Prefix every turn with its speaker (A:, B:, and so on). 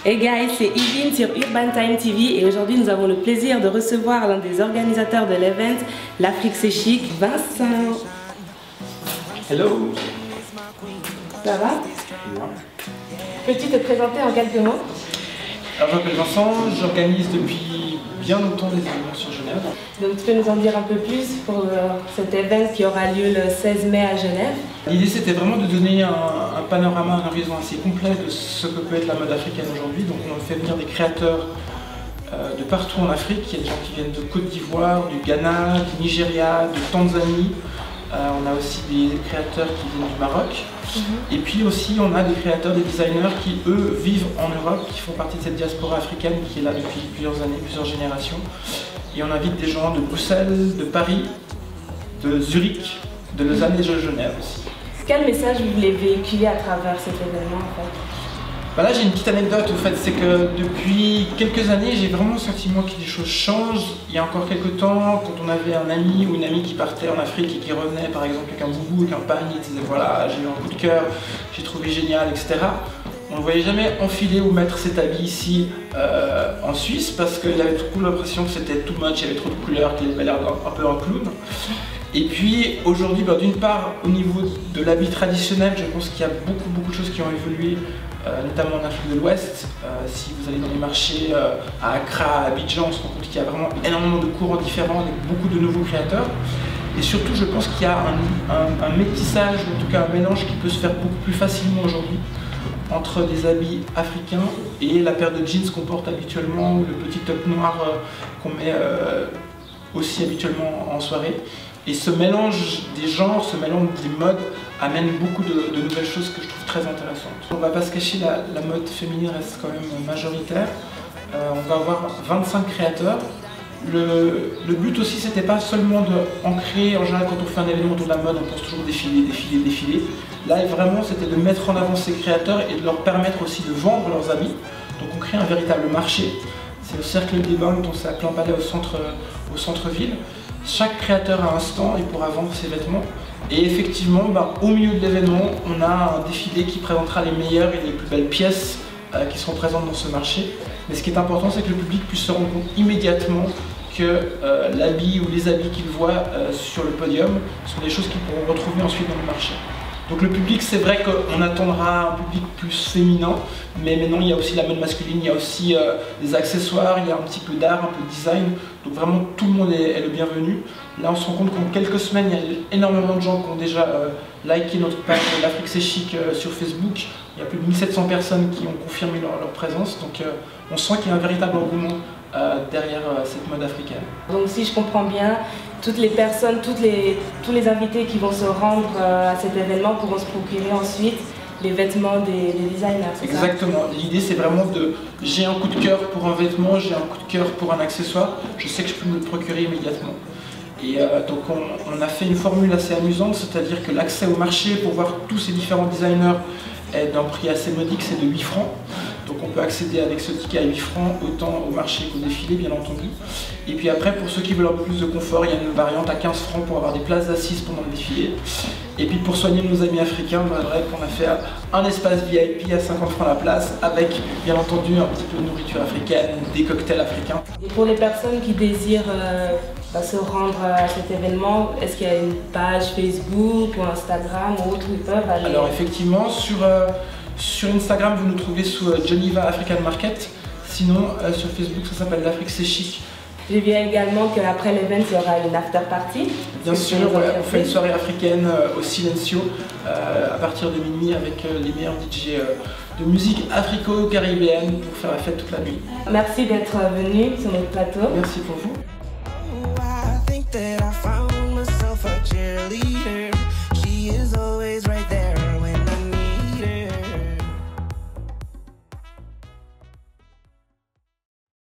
A: Hey guys, c'est Yvine sur Urban Time TV et aujourd'hui nous avons le plaisir de recevoir l'un des organisateurs de l'event, l'Afrique c'est chic, Vincent.
B: Hello.
A: Ça va? Peux-tu te présenter en quelques mots?
B: Alors je m'appelle Vincent, j'organise depuis bien longtemps des événements sur Genève.
A: Donc tu peux nous en dire un peu plus pour cet event qui aura lieu le 16 mai à Genève?
B: L'idée c'était vraiment de donner un panorama, un horizon assez complet de ce que peut être la mode africaine aujourd'hui. Donc on fait venir des créateurs de partout en Afrique. Il y a des gens qui viennent de Côte d'Ivoire, du Ghana, du Nigeria, de Tanzanie. On a aussi des créateurs qui viennent du Maroc. Et puis aussi on a des créateurs, des designers qui eux vivent en Europe, qui font partie de cette diaspora africaine qui est là depuis plusieurs années, plusieurs générations. Et on invite des gens de Bruxelles, de Paris, de Zurich, de Lausanne et de Genève aussi.
A: Quel message vous voulez véhiculer à travers cet événement en fait?
B: Bah là j'ai une petite anecdote au fait, c'est que depuis quelques années j'ai vraiment le sentiment que les choses changent. Il y a encore quelques temps, quand on avait un ami ou une amie qui partait en Afrique et qui revenait par exemple avec un boubou, avec un panier, il disait voilà j'ai eu un coup de cœur, j'ai trouvé génial, etc. On ne voyait jamais enfiler ou mettre cet habit ici en Suisse parce qu'il avait trop l'impression que c'était too much, il y avait trop de couleurs, qu'il avait l'air un peu un clown. Et puis aujourd'hui, d'une part au niveau de l'habit traditionnel, je pense qu'il y a beaucoup de choses qui ont évolué, notamment en Afrique de l'Ouest. Si vous allez dans les marchés à Accra, à Abidjan, on se rend compte qu'il y a vraiment énormément de courants différents avec beaucoup de nouveaux créateurs. Et surtout, je pense qu'il y a un métissage, ou en tout cas un mélange qui peut se faire beaucoup plus facilement aujourd'hui entre des habits africains et la paire de jeans qu'on porte habituellement ou le petit top noir qu'on met aussi habituellement en soirée. Et ce mélange des genres, ce mélange des modes amène beaucoup de nouvelles choses que je trouve très intéressantes. On ne va pas se cacher, la mode féminine reste quand même majoritaire. On va avoir 25 créateurs. Le but aussi, c'était pas seulement d'ancrer, en général quand on fait un événement autour de la mode, on pense toujours défiler. Là vraiment c'était de mettre en avant ces créateurs et de leur permettre aussi de vendre leurs habits. Donc on crée un véritable marché. C'est au Cercle des Bains, dont c'est à Plan Palais au centre-ville. Chaque créateur a un stand et pourra vendre ses vêtements. Et effectivement, au milieu de l'événement, on a un défilé qui présentera les meilleures et les plus belles pièces qui seront présentes dans ce marché. Mais ce qui est important, c'est que le public puisse se rendre compte immédiatement que l'habit ou les habits qu'il voit sur le podium sont des choses qu'ils pourront retrouver ensuite dans le marché. Donc le public, c'est vrai qu'on attendra un public plus féminin, mais maintenant il y a aussi la mode masculine, il y a aussi des accessoires, il y a un petit peu d'art, un peu de design, donc vraiment tout le monde est le bienvenu. Là on se rend compte qu'en quelques semaines, il y a énormément de gens qui ont déjà liké notre page l'Afrique c'est chic sur Facebook. Il y a plus de 1700 personnes qui ont confirmé leur présence, donc on sent qu'il y a un véritable engouement derrière cette mode africaine. Donc
A: si je comprends bien, toutes les personnes, tous les invités qui vont se rendre à cet événement pourront se procurer ensuite les vêtements des designers, c'est ça? Exactement.
B: L'idée c'est vraiment j'ai un coup de cœur pour un vêtement, j'ai un coup de cœur pour un accessoire, je sais que je peux me le procurer immédiatement. Et donc on a fait une formule assez amusante, c'est-à-dire que l'accès au marché pour voir tous ces différents designers est d'un prix assez modique, c'est de 8 francs. Donc on peut accéder avec ce ticket à 8 francs autant au marché qu'au défilé bien entendu. Et puis après pour ceux qui veulent un peu plus de confort, il y a une variante à 15 francs pour avoir des places assises pendant le défilé. Et puis pour soigner nos amis africains, bref, on a fait un espace VIP à 50 francs la place avec bien entendu un petit peu de nourriture africaine, des cocktails africains.
A: Et pour les personnes qui désirent se rendre à cet événement, est-ce qu'il y a une page Facebook ou Instagram ou autre où ils peuvent aller?
B: Alors effectivement, sur Instagram, vous nous trouvez sous Geneva African Market. Sinon, sur Facebook, ça s'appelle l'Afrique c'est chic.
A: J'ai vu également qu'après l'événement, il y aura une after party.
B: Bien sûr, on fait une soirée africaine au Silencio à partir de minuit avec les meilleurs DJ de musique africo-caribéenne pour faire la fête toute la nuit.
A: Merci d'être venu sur notre plateau.
B: Merci pour vous.